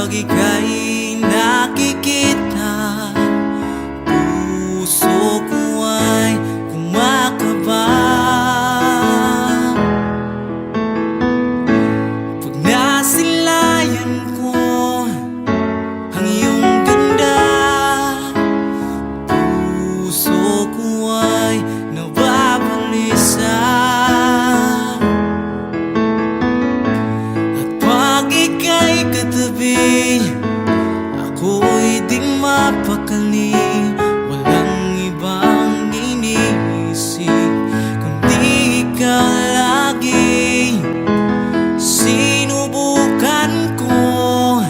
Pag ika'y nakikita, puso ko ay kumakaba. Pag nasilayan ko ang iyong ganda, puso ko ay nababalisa. At pag ika'y katabi, ako'y di mapakali. Walang ibang iniisip kundi ikaw lagi. Sinubukan ko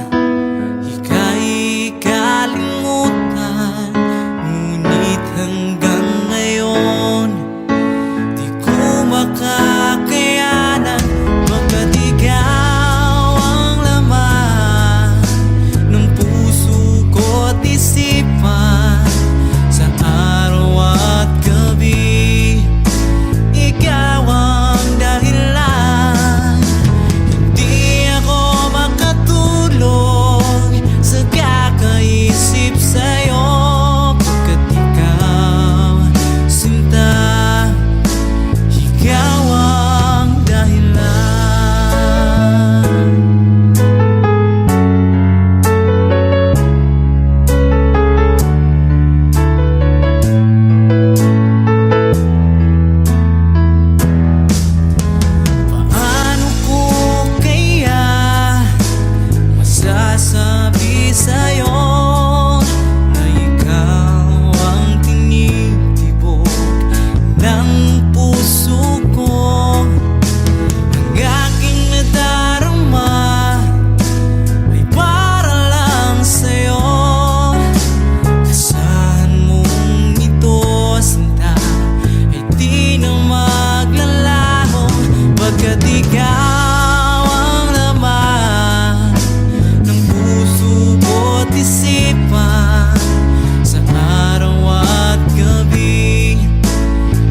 ika'y kalimutan, ngunit hanggang ngayon di ko makakayanan. Pagkat ikaw ang laman ng puso ko't isipan, sa araw at gabi ikaw ang dahilan. Hindi ako makatulog sa kakaisip sa'yo, pagkat ikaw, sinta, ikaw ang dahilan. Paano ko kaya masasabi sa'yo na ikaw ang tinitibok ng puso ko? Ang aking nadarama ay para lang sa'yo. Asahan mong ito, sinta, ay di na maglalaho, pagkat ikaw ang laman ng puso ko't isipan, sa araw at gabi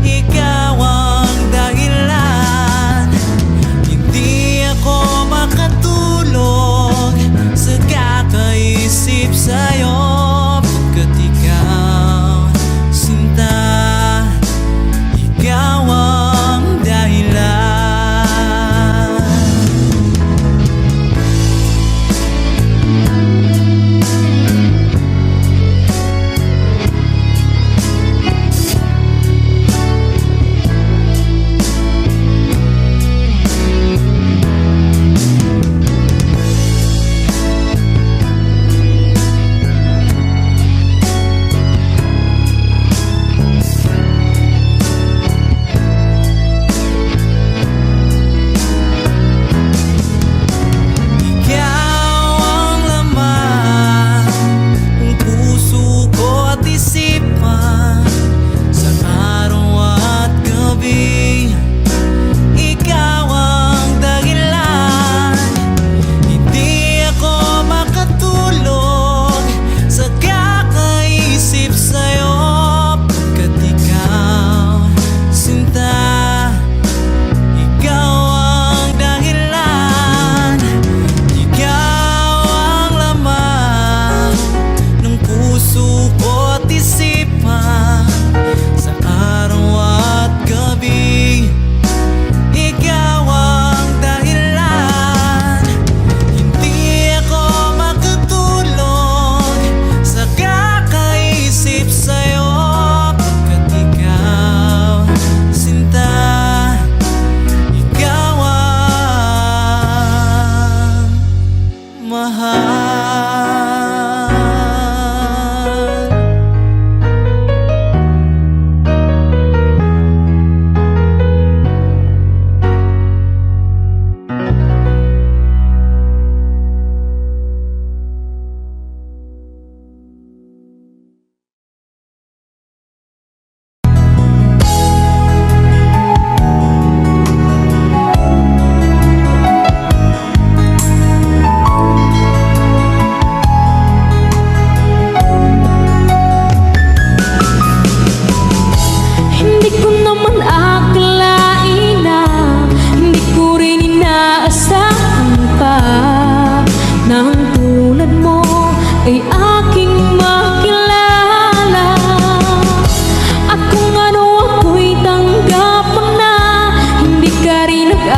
ikaw ang dahilan. Hindi ako makatulog sa kakaisip sa'yo, pagkat ikaw, sinta, ikaw ang dahilan.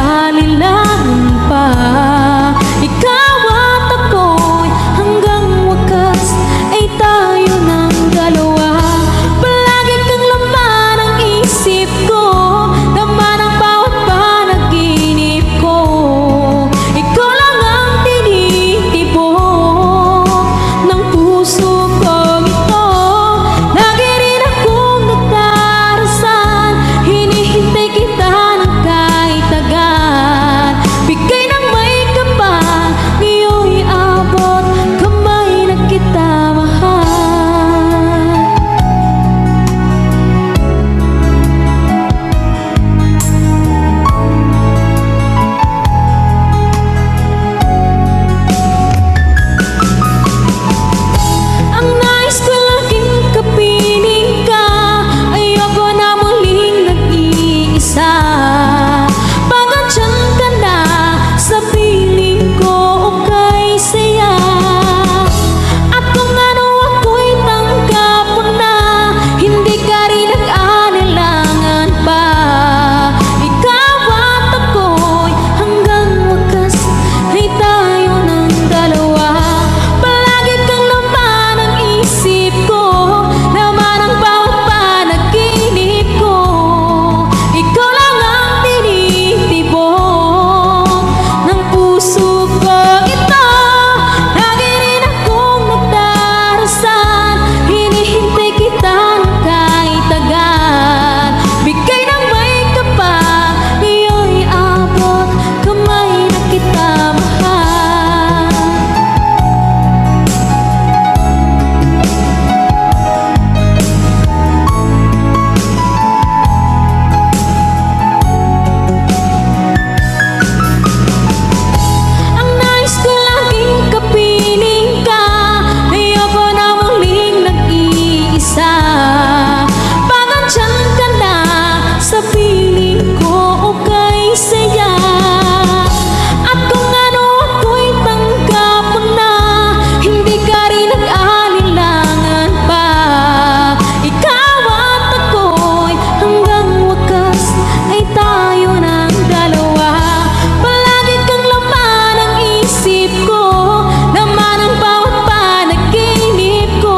nag-aalilangan pa. Ikaw at ako'y hanggang wakas ay tayo ng dalawa. Palagi kang laman ng isip ko, laman ng bawat panaginip ko. Ikaw lang ang tinitibok ng puso kong ito. Lagi rin akong nagdarasal, hinihintay kita ng kahit agad. Bigay ng may kapal, ngayon'y abot kamay na kita mahal. Ang nais ko laging kapiling ka, ayoko na muling nag-iisa. Pag andyan ka na sa piling ko, okay saya. At kung ano ako'y tanggap mo na, hindi ka rin nag-aalilangan pa. Ikaw at ako'y hanggang wakas ay tayo ng dalawa. Palagi kang laman ng isip ko, laman ng bawat panaginip ko. Ikaw lang ang tinitibok ng puso ko ito. Lagi rin akong nagdarasal, hinihintay kita ng kahit agad. Bigay ng may kapal, ngayon'y abot kamay na kita mahal. Ang nais ko laging kapiling ka, ayoko na muling nag-iisa. Pag andyan ka na sa piling ko, okay saya. At kung ano ako'y tanggap mo na, hindi ka rin nag-aalilangan pa. Ikaw at ako'y hanggang wakas ay tayo ng dalawa. Palagi kang laman ng isip ko, laman ng bawat panaginip ko.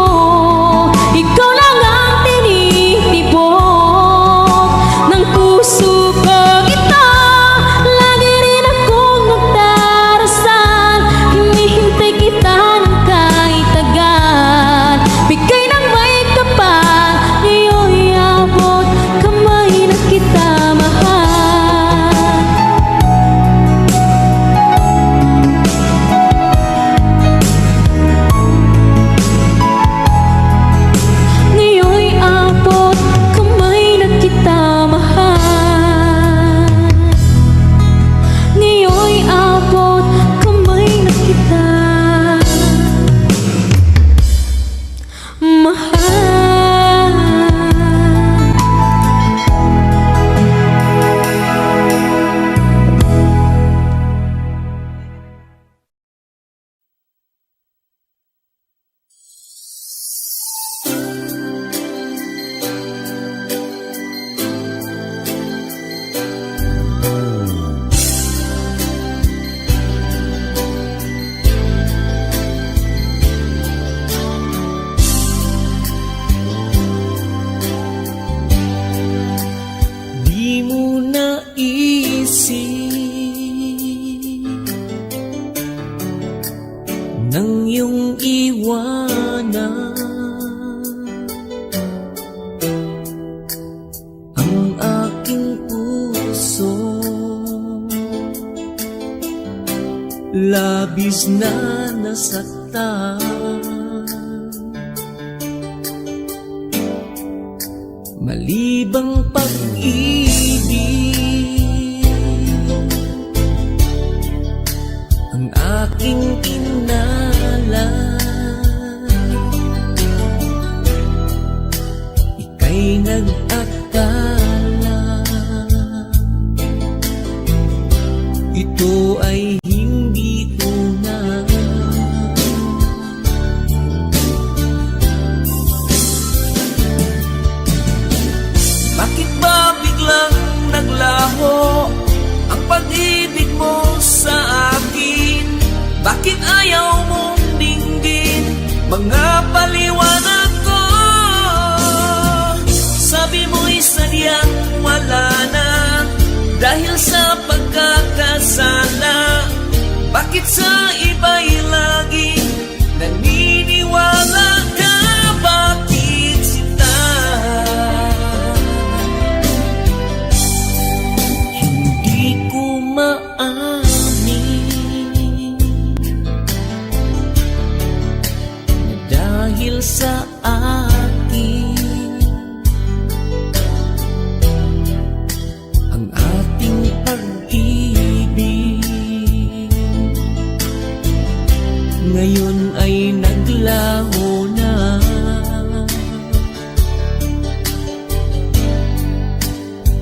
Ikaw lang ang tinitibok ng puso ko ito. Lagi rin akong nagdarasal, hinihintay kita ng kahit agad. Bigay ng may kapal, ngayon'y abot kamay na kita mahal. Ngayon'y abot kamay na kita mahal. Ngayon'y abot kamay na kita mahal. Di mo naisip nang iyong iwanan ang aking puso. Labis na nasaktan, malibang pag-ibig ang aking kinala. Ika'y nag-akala ito ay hindi tunay. Bakit ba biglang naglaho ang pag-ibig Bakit ayaw mong dinggin mga paliwanag ko? Sabi mo'y sadyang wala na dahil sa pagkakasala. Bakit sa iba'y laging naniniwala ka? Bakit sinta? Hindi ko maamin na dahil sa akin ang ating pag-ibig ngayon ay naglaho na.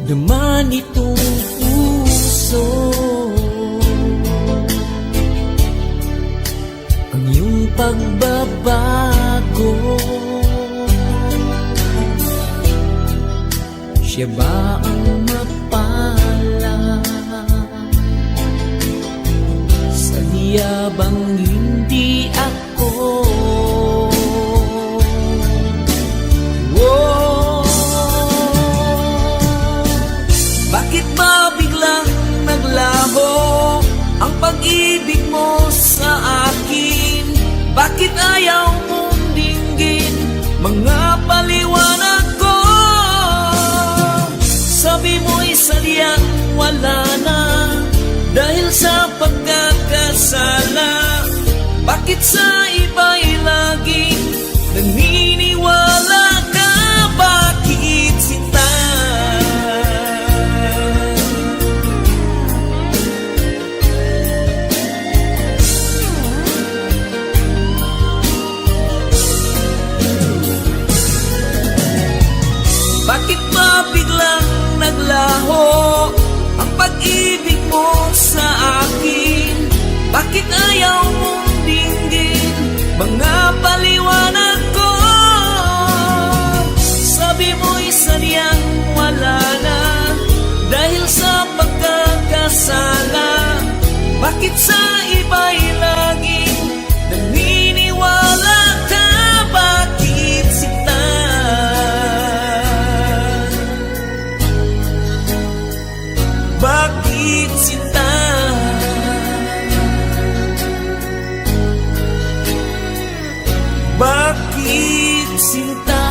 Naman itong puso ang iyong pagbabago. Siya ba ang mapala? Sadya bang hindi ako? Oh, bakit ba biglang naglaho ang pag-ibig mo sa akin? Bakit ayaw mong dinggin mga paliwanag ko? Sabi mo'y sadyang wala na dahil sa pagkakasala. Bakit sa iba'y laging naniniwala ka? Bakit sinta? Bakit ba biglang naglaho ang pag-ibig mo sa akin? Bakit ayaw mong dinggin mga paliwanag ko? Sabi mo'y sadyang wala na dahil sa pagkakasala. Bakit sa iba'y laging naniniwala ka? Bakit sinta? Bakit sinta? Bakit sinta?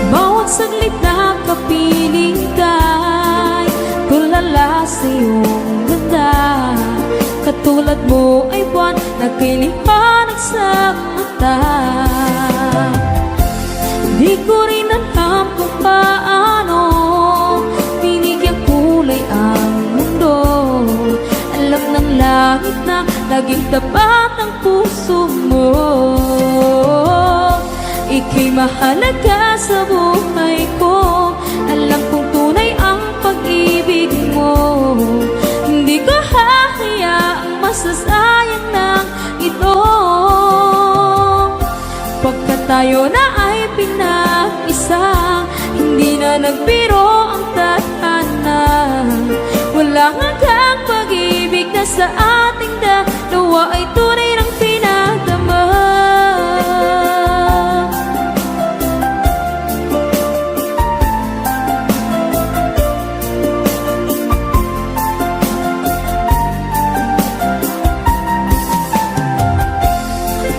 Bawat saglit na kapiling ka'y tulala sa iyong ganda. Katulad mo ay buwan na kiliwanag sa mata. Di ko rin alam kung paano binigyan kulay ang mundo. Alam ng langit na laging tapat ang puso mo. Ika'y mahalaga sa buhay ko. Alam kong tunay ang pag-ibig mo. Hindi ko hahayaang masasayang ng ito. Pagkat tayo na ay pinag-isa, hindi na nagbiro ang tadhana. Walang hanggang pag-ibig na sa ating dalawa ay tunay ng pinagdama.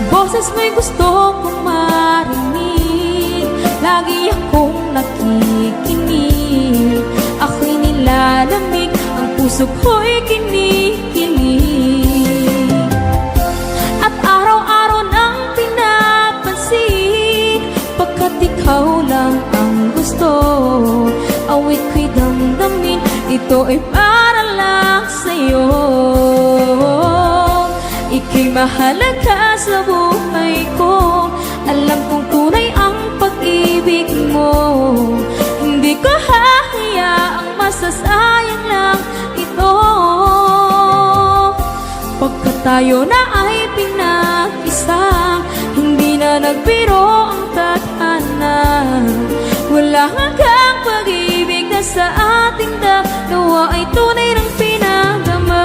Boses mo'y gusto kong marinig, lagi akong nakikinig. Ako'y nilalamig, ang puso ko'y kinikilig. At araw-araw nang pinapansin, pagkat ikaw lang ang gusto. Awit ko'y damdamin, ito ay para lang sa'yo. Ika'y mahalaga sa buhay ko. Alam kong tunay ang pag-ibig mo. Hindi ko hahayaang masasayang lang ito. Pagkat tayo na ay pinag-isa, hindi na nagbiro ang tadhana. Wala hanggang pag-ibig na sa ating dalawa ay tunay ng pinagdama.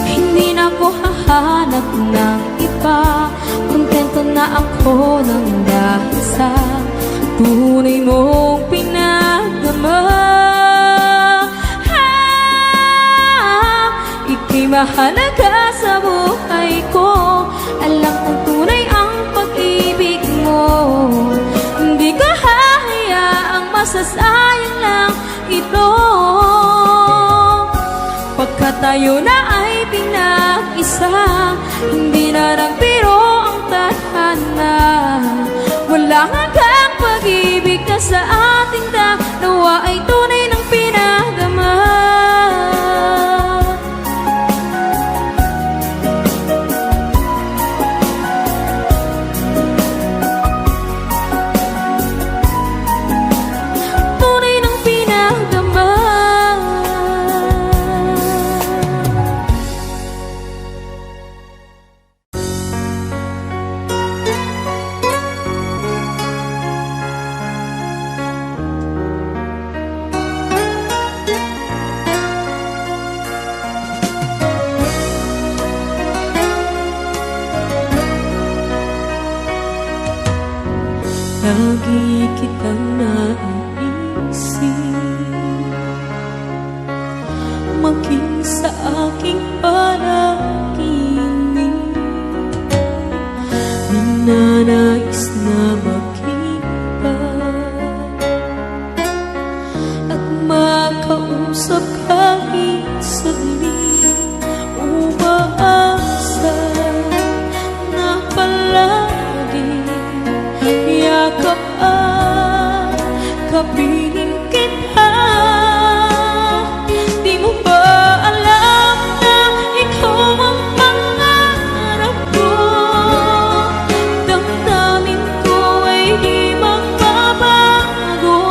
Hindi na ako hahanap ng iba, kontento na ako ng dahil sa tunay mong pinagdama. Ika'y mahalaga sa buhay ko. Alam kong tunay ang pag-ibig mo. Hindi ko hahayaang masasayang lang ito. Pagkat tayo na ay pinag-isa, hindi na nagbiro ang tadhana. Wala hanggang pag-ibig na sa ating dalawa ay tunay ng pinagdama. Tunay ng pinagdama. Lagi kitang naiisip, maging sa aking panaginip. Ninanais na makita at makausap kahit saglit. Umaasa na palagi yakap at kapiling kita. Di mo ba alam na ikaw ang pangarap ko? Damdamin ko ay di magbabago.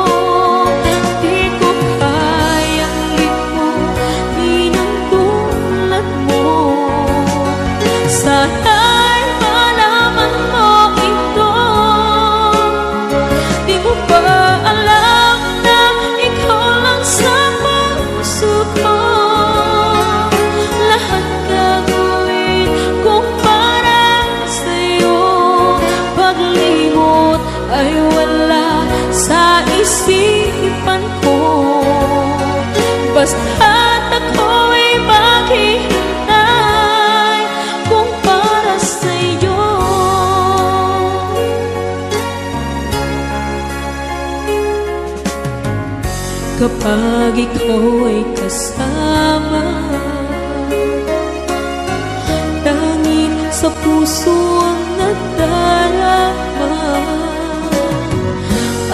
Di ko kayang limutin ang tulad mo. Sana'y malaman mo ito. Di mo ba alam na ikaw lang sa puso ko? Lahat gagawin kong para sa'yo. Paglimot ay wala sa isipan ko. Basta't ako'y maghihintay kung para sa'yo. Kapag ikaw ay kasama, langit sa puso ang nadarama,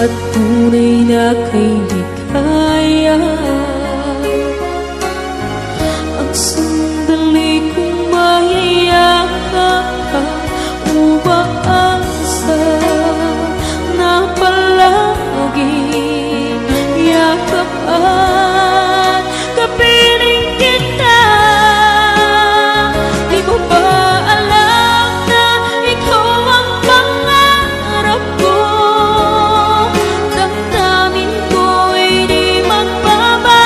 at tunay na kay ligaya. Ang sandali kong mayayakap ka, umaasa na palagi yakap at kapiling kita. Di mo ba alam na ikaw ang pangarap ko? Damdamin ko ay di magbabago.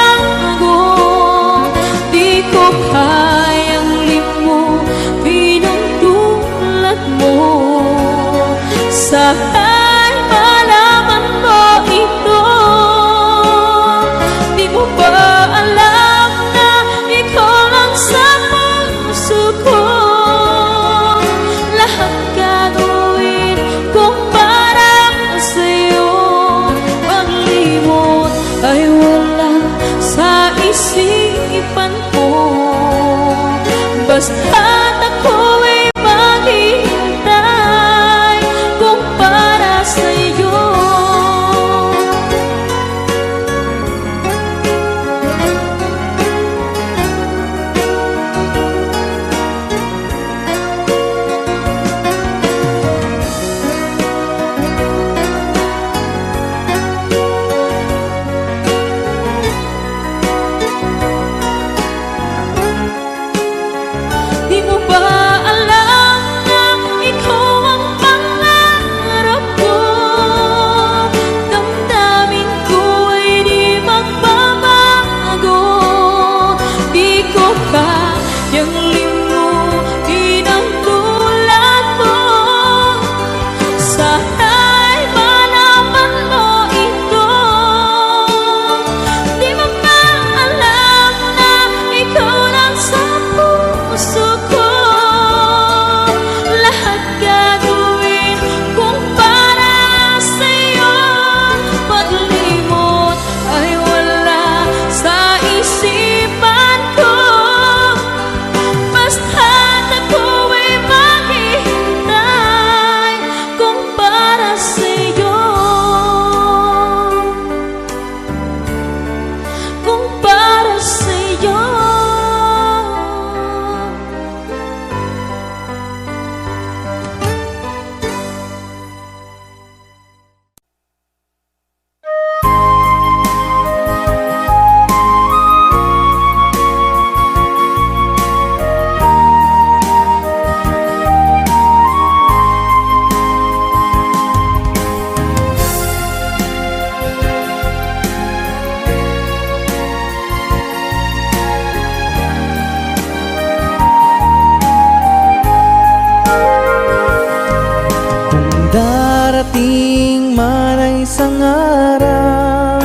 Darating man ang isang araw,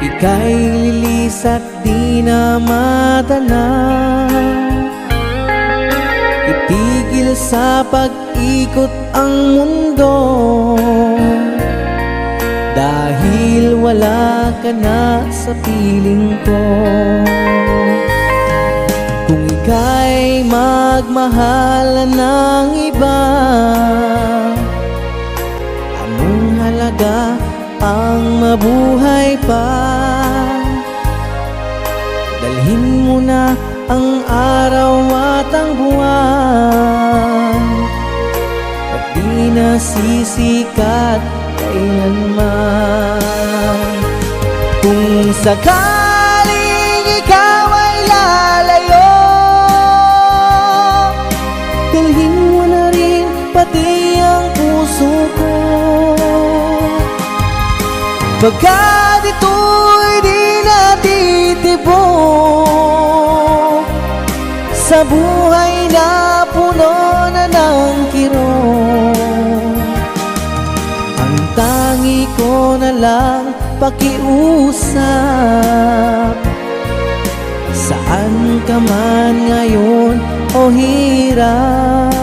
ika'y lilis at di na matanaw. Itigil sa pag-ikot ang mundo, dahil wala ka na sa piling ko. Kung ika'y magmahal ng iba, anong halaga ang mabuhay pa? Dalhin mo na ang araw at ang buwan, at di na sisikat kailanman. Kung sakaling ikaw ay lalayo, dalhin mo na rin pati ang puso ko. Pagkat ito'y di natitibok sa buhay na puno na ng kirot. Ang tangi ko na lang pakiusap, saan ka man ngayon o hirap,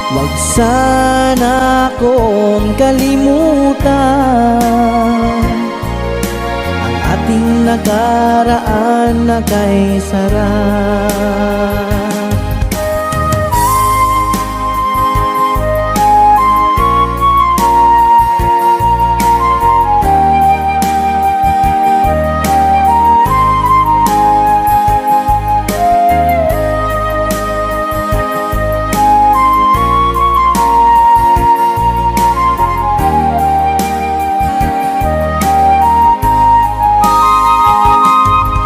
wag sana akong kalimutan ang ating nakaraan na kay sarap.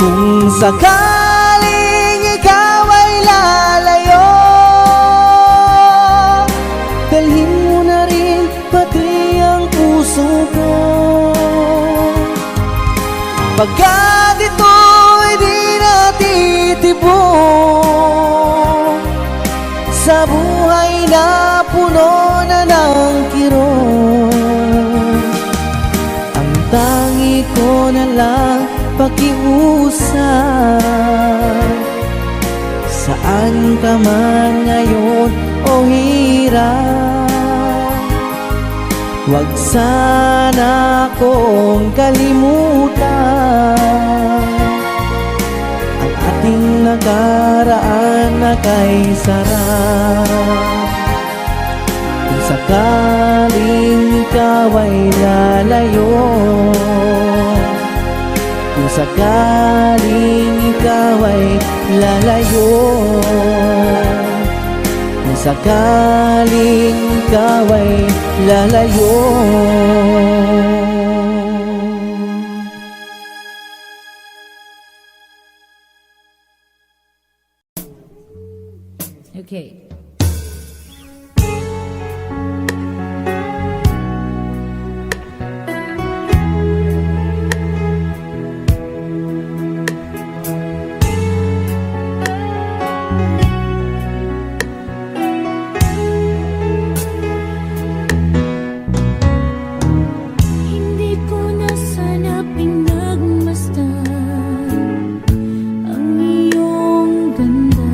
Kung sakaling ikaw ay lalayo, dalhin mo na rin pati ang puso ko. Pagkat ito'y di natitibok sa buhay na puno na ng kirot. Ang tangi ko na lang pakiusap, saan ka man ngayon o hirap, wag sana akong kalimutan ang ating nakaraan na kay sarap. Kung sakaling ikaw ay lalayo, kung sakaling ikaw ay lalayo, kung sakaling ikaw ay lalayo. Okay. Hindi ko na sana pinagmasdan ang iyong ganda.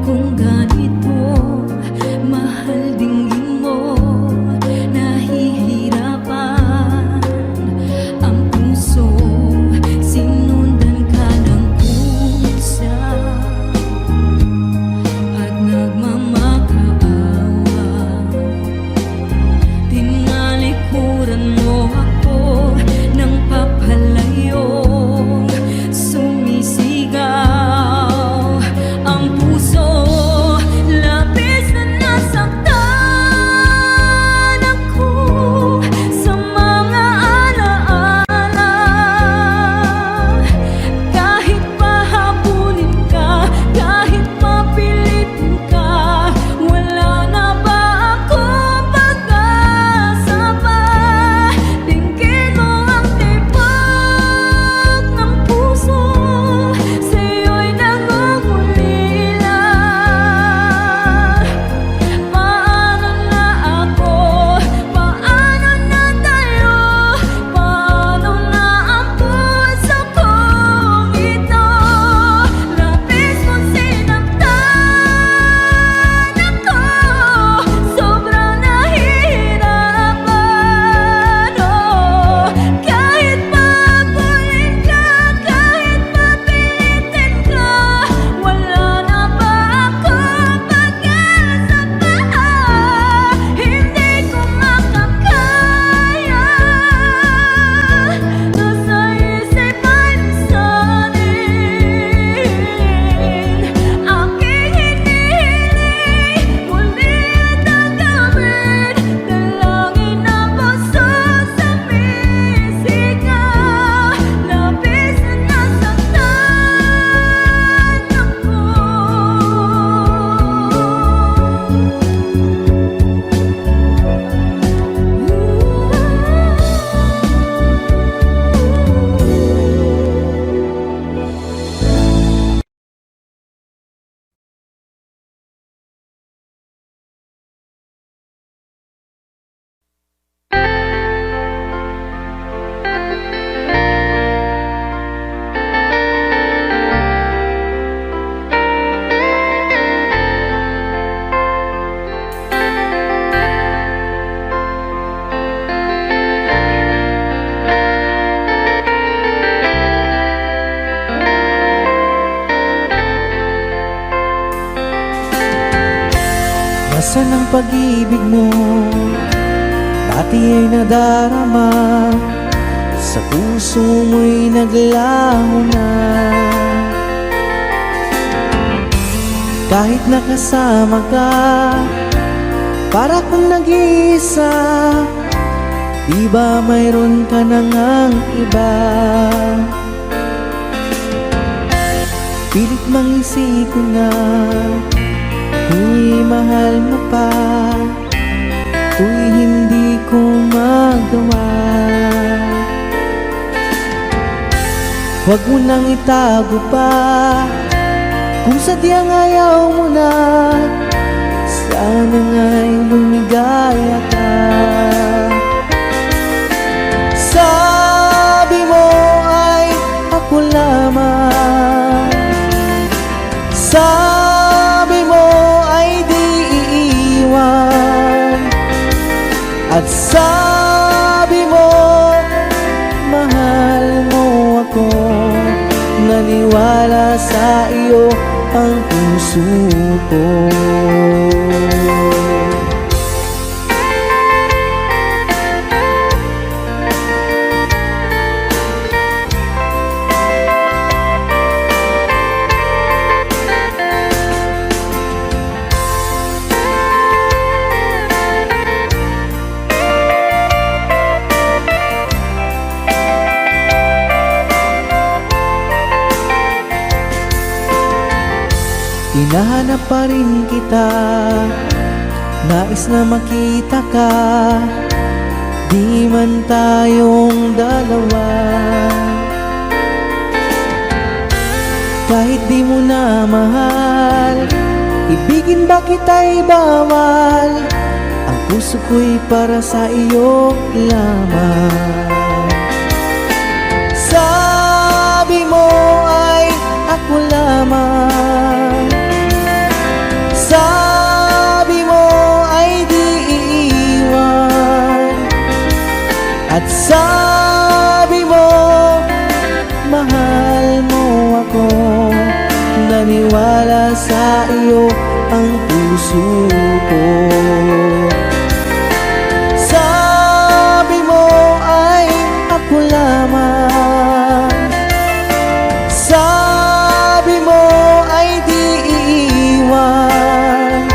kung ganito mahal dinggin mo, nahihirapan ang puso, sinundan ka ng kusa at nagmamakaawa. Tinalikuran mo ako ng papalayong sumisigaw. Ang puso labis na nasaktan ako sa mga alaala. Kahit pahabulin ka, kahit mapilitin ka, wala na ba akong pag-asa pa? Tingin mo ang tibok ng puso, sa'yo'y nangungulila. Paano na ako? Paano na tayo? Paano na ang puso kong ito? Labis mong sinaktan ako, sobrang nahihirapan. Oh, kahit pagpulin ka, kahit mapilitin ka, wala na ba akong pag-asa pa? Hindi ko makakaya, nasa isip ay nasanin. Aking hinihiling muli at tanggapin, dalangin ang puso sa misigaw. Labis na nasaktan ako. Nasaan ang pag-ibig mo? Dati ay nadarama, sa puso mo'y naglaho na. Kahit nakasama ka, para kung nag-iisa, di ba mayroon ka na ngang iba? Pilit mang isipin na tuw'y mahal mo pa, tuw'y hindi ko magawa. Huwag mo nang itago pa, kung sadyang ayaw mo na, sana nga'y lumigaya ka. Sabi mo ay ako lamang, sabi mo ay di iiwan, at sabi mo mahal mo ako. Naniwala sa iyo ang puso ko. Hinahanap pa rin kita, nais na makita ka, di man tayong dalawa. Kahit di mo na mahal, ibigin ba kita'y bawal? Ang puso ko'y para sa iyo lamang. Sabi mo ay ako lamang, sabi mo, mahal mo ako. Naniwala sa iyo ang puso ko. Sabi mo ay ako lamang. Sabi mo ay di iiwan.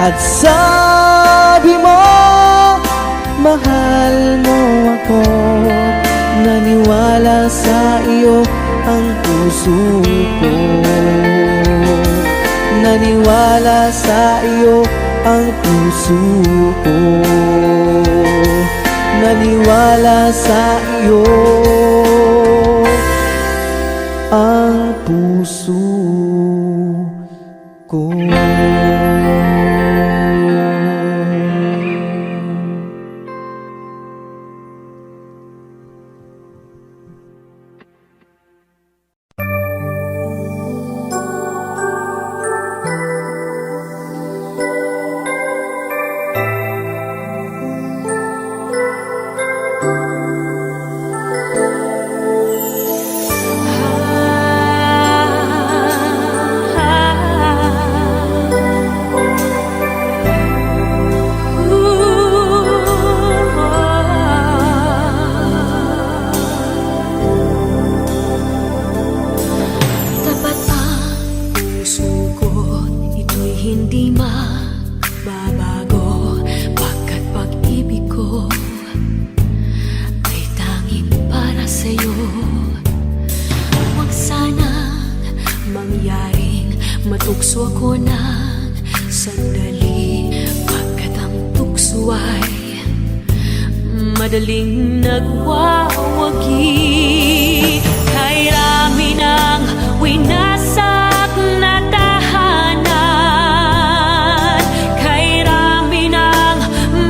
At sabi mo, mahal mo ako. Naniwala sa iyo ang puso ko. Naniwala sa iyo ang puso ko. Naniwala sa iyo ang puso ko. Matukso ako ng sandali, pagkat ang tukso ay madaling nagwawagi. Kay rami ng winasak na tahanan, kay rami ng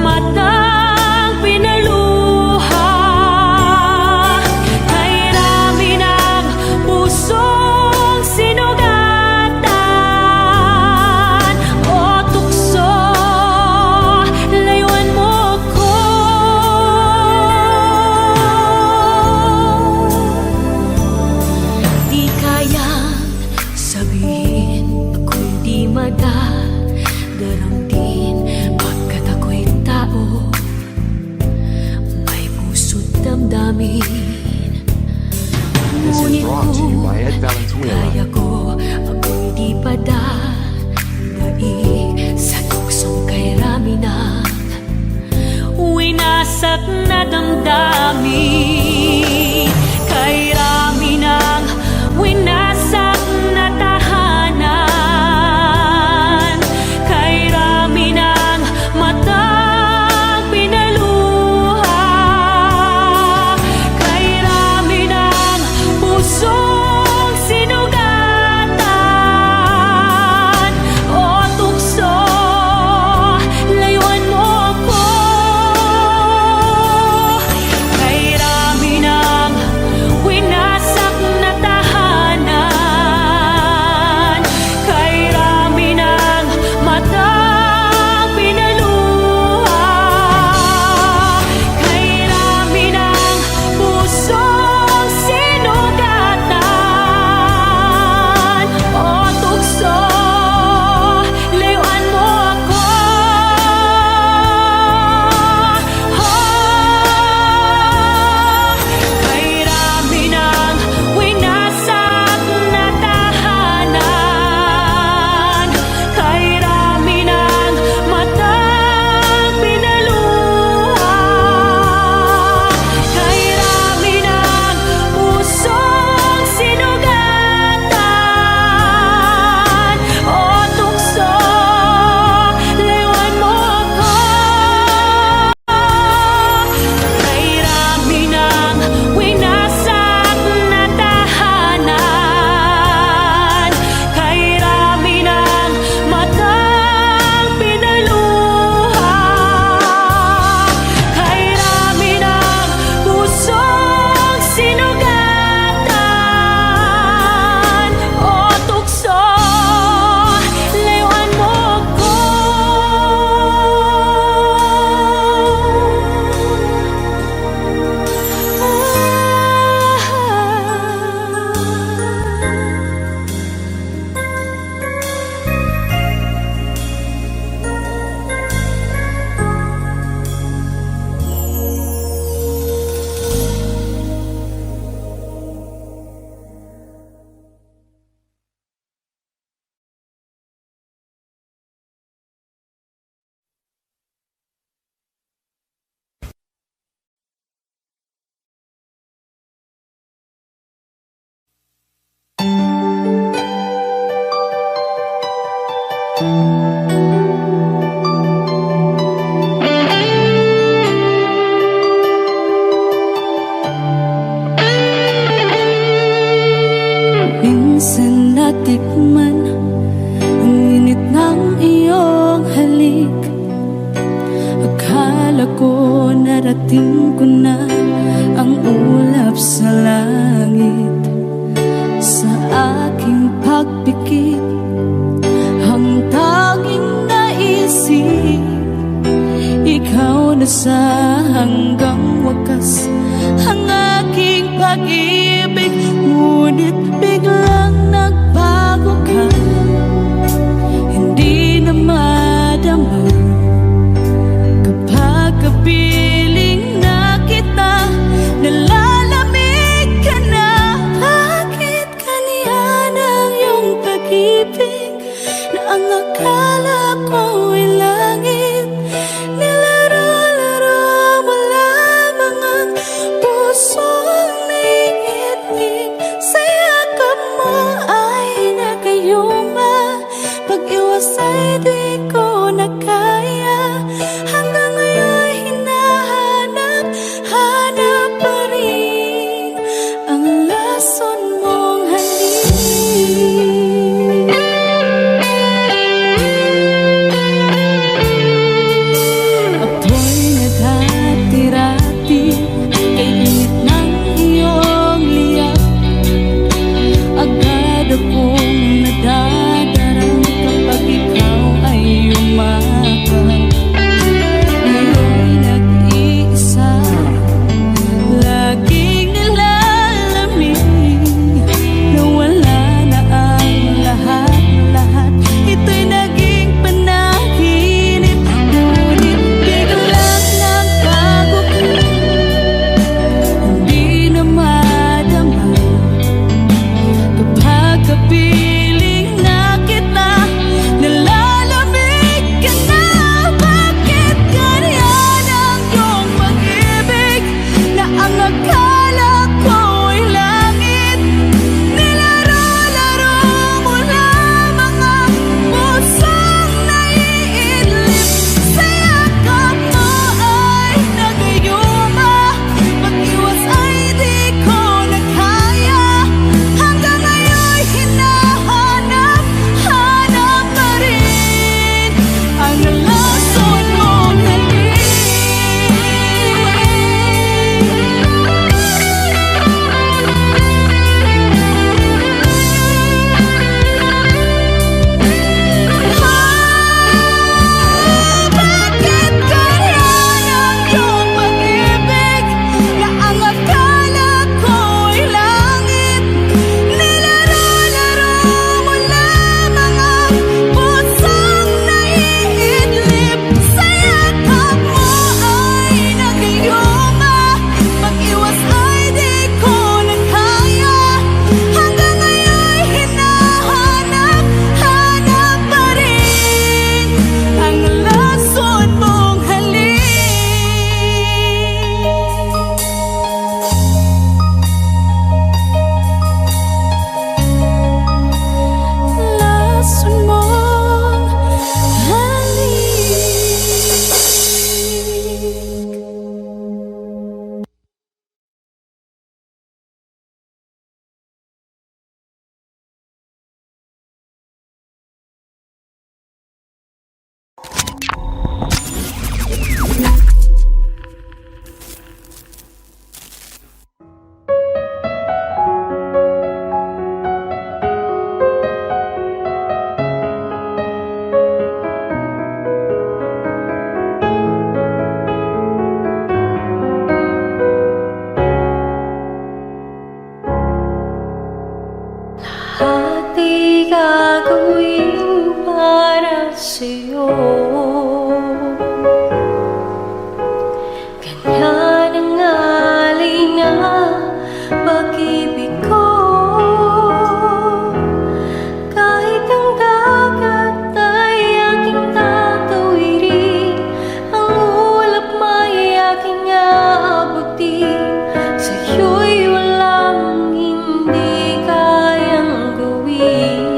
matang pinaluha, kay rami ng pusong sinugatan. Minsan natikman ang init ng iyong halik. Akala ko narating ko na ang ulap sa langit. Sa aking pagpikit, ang tanging naisip, ikaw na sa hanggang wakas ang aking pag-ibig. Ngunit biglang nagbago ka, hindi na madama. Kapag kapiling na kita, nalalamig ka na. Bakit kaniyan ang iyong pag-ibig na ang akala ko'y langit? Nilaro-laro mo lamang ang pusong naiinig. Sa yakap mo ay nagayuma, pag-iwas ay di ko na kaya. Hanggang ngayon hinahanap, hanap pa rin ang lason mong halik. Ako'y naghatirati kay init ng iyong liyap. Agad akong nadadarang kapag ikaw ay umakap. Ngayon nag-iisa, laging nilalamig, nawala na ang lahat-lahat. Ito'y naging panaginip, ngunit biglang nagbago ka, hindi na madama. Kapag kapiling na kita, nalalamig ka na. Bakit ganyan ang iyong pag-ibig na ang akala ko'y langit? Nilaro-laro mo lamang ang pusong naiidlip. Sa yakap mo ay nagayuma, pag-iwas ay di ko na kaya. Hanggang ngayon hinahanap, hanap pa rin ang lason mong halik. Bakit ganyan ang iyong pag-ibig na ang akala ko'y langit? Nilaro-laro mo lamang ang pusong naiidlip. Sa yakap mo ay nagayuma, pag-iwas ay di ko na kaya. Hanggang ngayon hinahanap, hanap pa rin ang lason mong halik. Lason mong halik. Lahat ay gagawin para sa'yo. Ganyan ang alay na pag-ibig ko. Kahit ang dagat ay aking tatawirin, ang ulap may aking aabutin. Sa'yo'y walang hindi kayang gawin.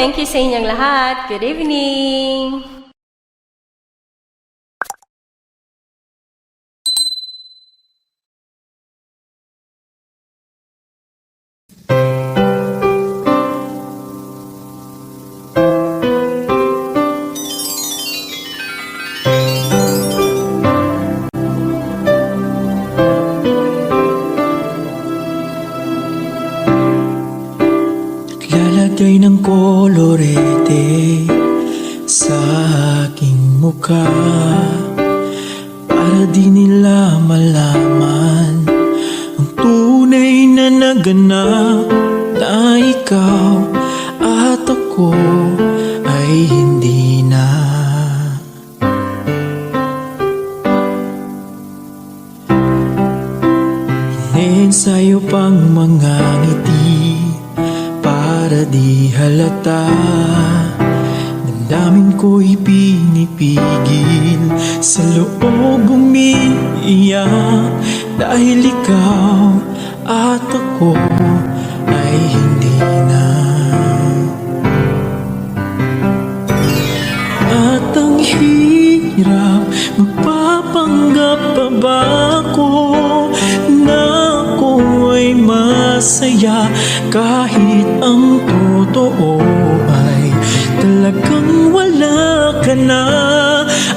Thank you sa inyong lahat. Good evening! Lalagay ng kolorete sa aking mukha para di nila malaman ang tunay na naganap na ikaw at ako ay hindi na. Ininsayo pang mga ngiti para di halata. Damdamin ko'y pinipigil sa loob umiiyak dahil ikaw at ako ay hindi na. At ang hirap, magpapanggap pa ba ako na ako ay masaya kahit ang totoo ay talagang wala ka na.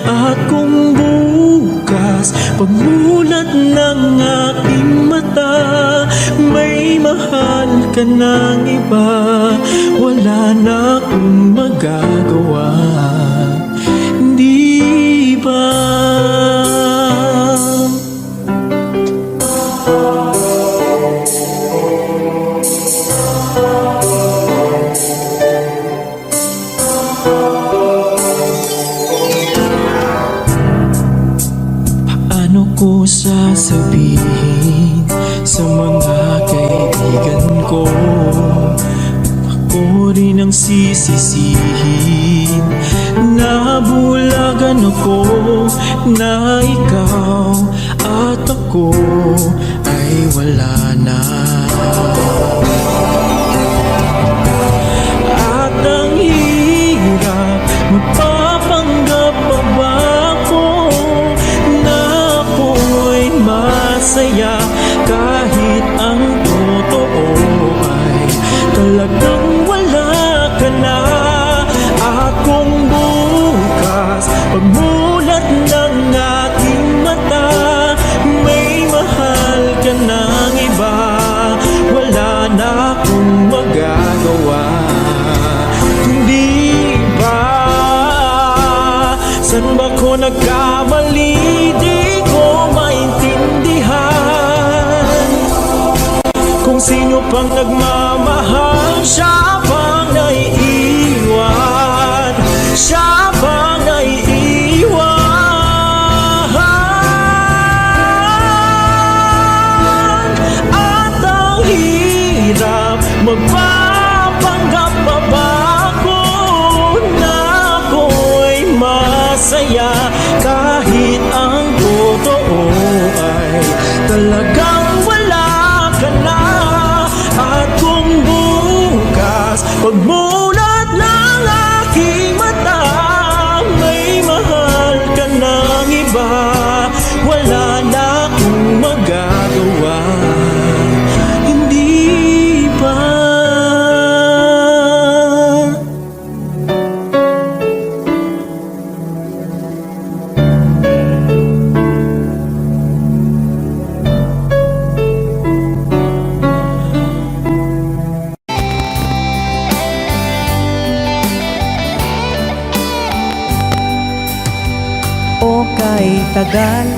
At kung bukas pagmulat ng aking mata may mahal ka ng iba, wala na akong magagawa, di ba? Paano ko sasabihin sa mga kaibigan ko? Ako rin ang sisisihin. Nabulagan ako na ikaw at ako ay wala na. At ang hirap, magpapanggap pa ba ako na ako ay masaya kahit ang totoo ay talagang wala ka na. At kung bukas pagmulat ng aking mata may mahal ka ng iba, wala na akong magagawa, hindi ba? San ba ko nagkamali? Di ko maintindihan kung sino pang nagmamahal, siya pang naiiwan, siya pang naiiwan. At ang hirap, magpapanggap pa ba ako na ako'y masaya kahit ang totoo ay talagang wala ka na. At kung bukas pagmulat ng aking mata may mahal ka ng iba, wala na akong magagawa, hindi ba? O kay tagal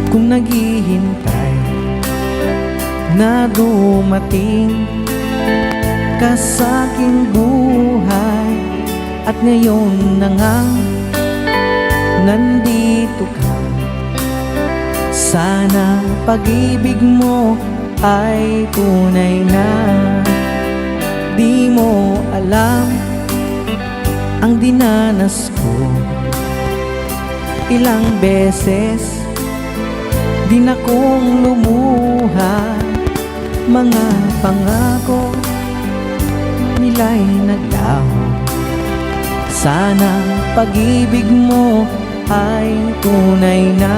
kung naghihintay na dumating ka sa aking buhay, at ngayon na ngang nandito ka. Sana pag-ibig mo ay tunay na. Di mo alam ang dinanas ko, ilang beses din akong lumuha. Mga pangako nila'y naglaho. Sana pag-ibig mo ay tunay na.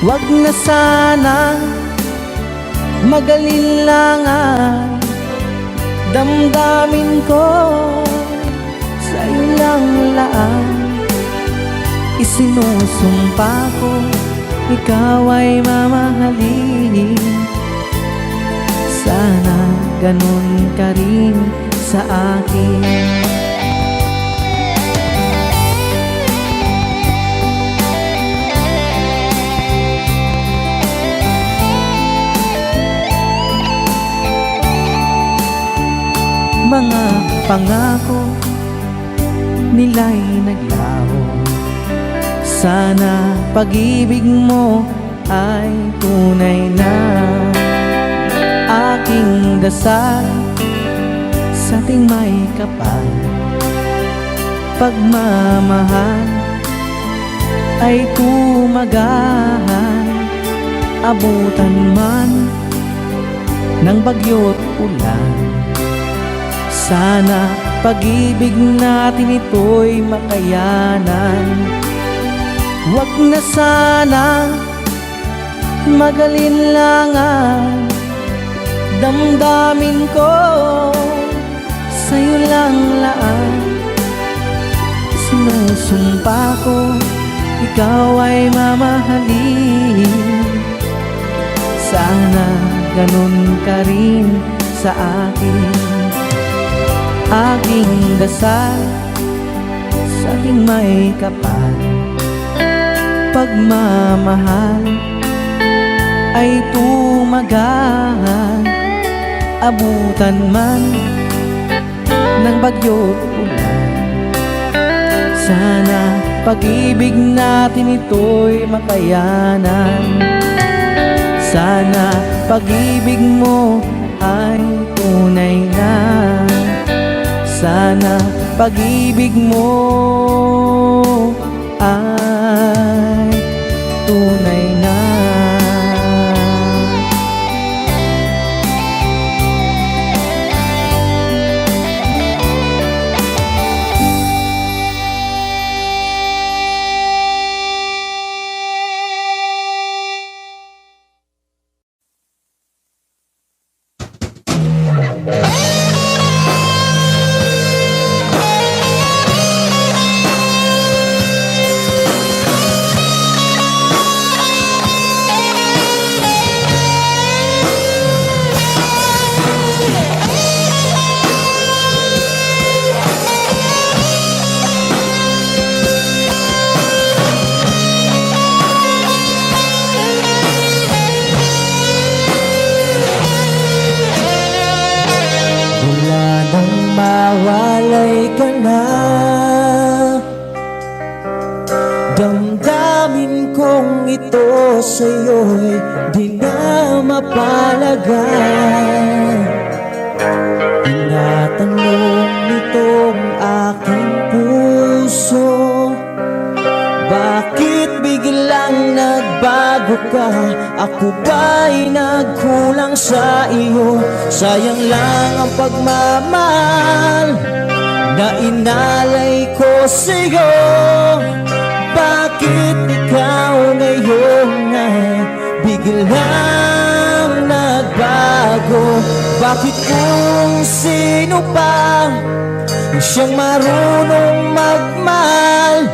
Wag na sana mag-alilangan, damdamin ko sa'yo lang laan. Isinusumpa ko, ikaw ay mamahalin. Sana ganun ka rin sa akin. Mga pangako nila'y naglaho. Sana pag-ibig mo ay tunay na. Aking dasal sa ating may kapal, pagmamahal ay tumagahan. Abutan man ng bagyo't ulan, sana pag-ibig natin ito'y makayanan. Wag na sana mag-alinlangan, damdamin ko sa'yo lang laan. Sinusumpa ko, ikaw ay mamahalin. Sana ganun ka rin sa akin. Aking dasal sa ating may kapal, pagmamahal ay tumagahan. Abutan man ng bagyo't ulan, sana pag-ibig natin ito'y makayanan. Sana pag-ibig mo ay tunay na. Sana pag-ibig mo ay tunay na. Mawalay ka na, damdamin kong ito sa'yo'y di na mapalaga. Tinatanong nitong aking puso, bakit biglang nagbago ka? Ako ba'y nagkulang sa iyo? Sayang lang ang pagmamahal na inalay ko sa'yo. Bakit ikaw ngayon ay biglang nagbago? Bakit kung sino pa siyang marunong magmahal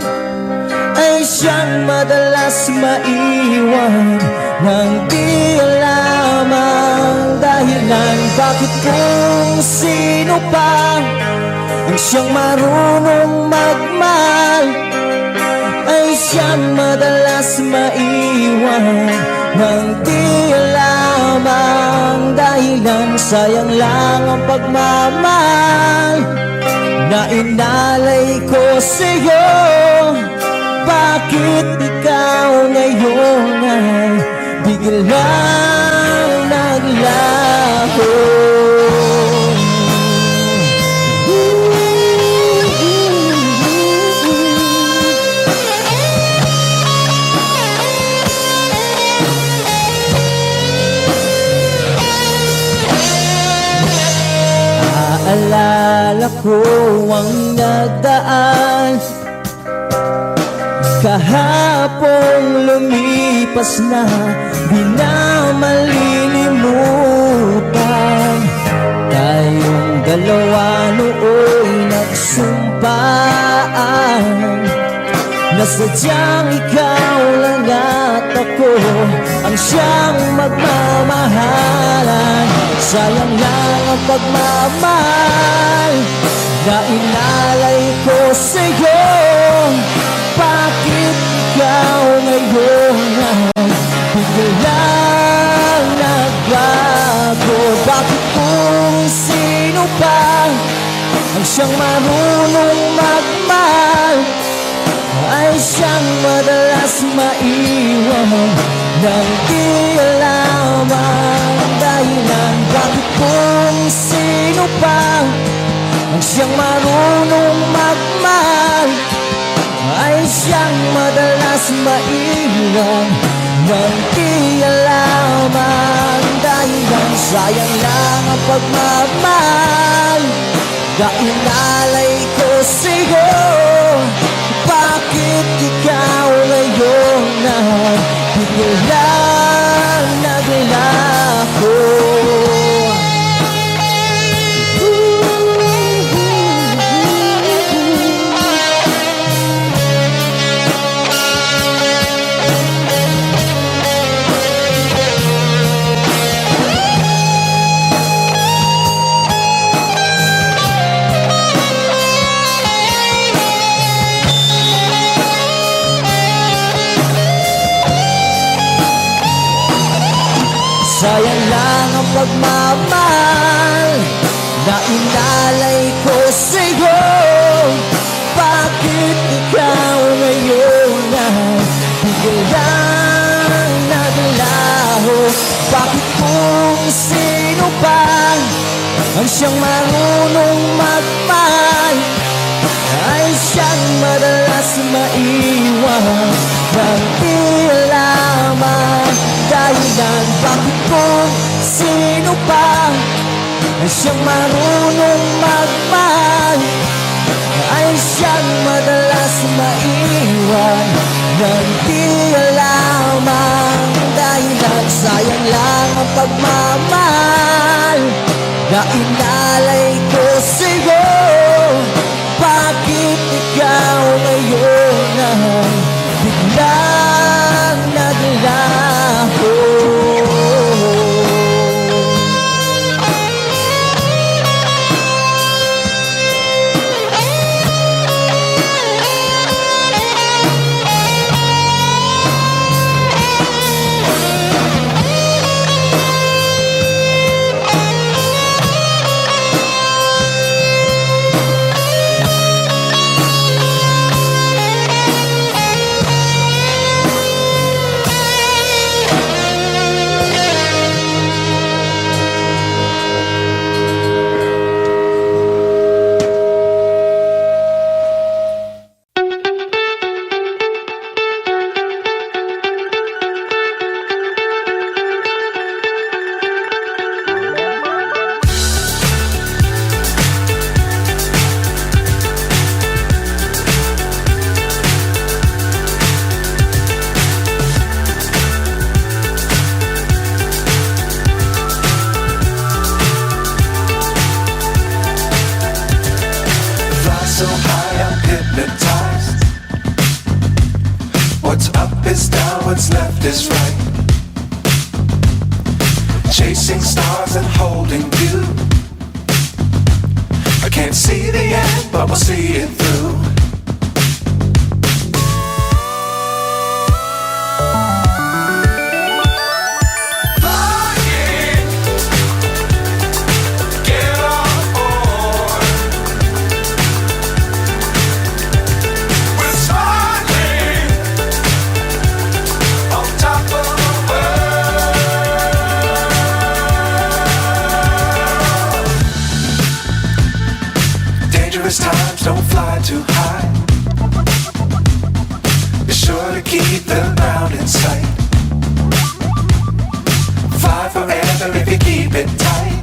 ay siyang madalas maiwan nang di alam ang dahilan? Bakit kung sino pa ang siyang marunong magmahal ay siyang madalas maiwan nang di alam ang dahilan? Sayang lang ang pagmamahal na inalay ko sa'yo. Bakit ikaw ngayon ay biglang naglaho? ko ang nagdaan. Kahapong lumipas na, di na malilimutan. Tayong dalawa nooy nagsumpaan na sadyang ikaw lang at ako ang siyang magmamahalan. Sayang lang ang pagmamahal na inalay ko sa'yo. Bakit ikaw ngayon ay biglang nagbago? Bakit kung sino pa ang siyang marunong magmahal ay siyang madalas maiwan nang di alam ang dahilan? Bakit kung sino pa ang siyang marunong magmahal ay siyang madalas maiwan nang di alam ang dahilan? Sayang lang ang pagmamahal na inalay ko sa'yo. Bakit ikaw ngayon na biglang naglako? Sayang lang ang pagmamahal na inalay ko sa'yo. Bakit ikaw ngayon ay biglang naglaho? Bakit kung sino pa ang siyang marunong magmahal ay siyang madalas maiwan nang di alam ang dahilan? Bakit kung sino pa ay siyang marunong magmahal ay siyang madalas maiwan nang di alam ang dahilan? Sayang lang ang pagmamahal na inalay ko sa'yo. Bakit ikaw ngayon ay biglang naglaho? So high I'm hypnotized. What's up is down, what's left is right. Chasing stars and holding you. I can't see the end, but we'll see it through. Times don't fly too high. Be sure to keep the ground in sight. Fly forever if you keep it tight.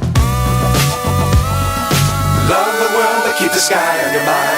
Love the world but keep the sky on your mind.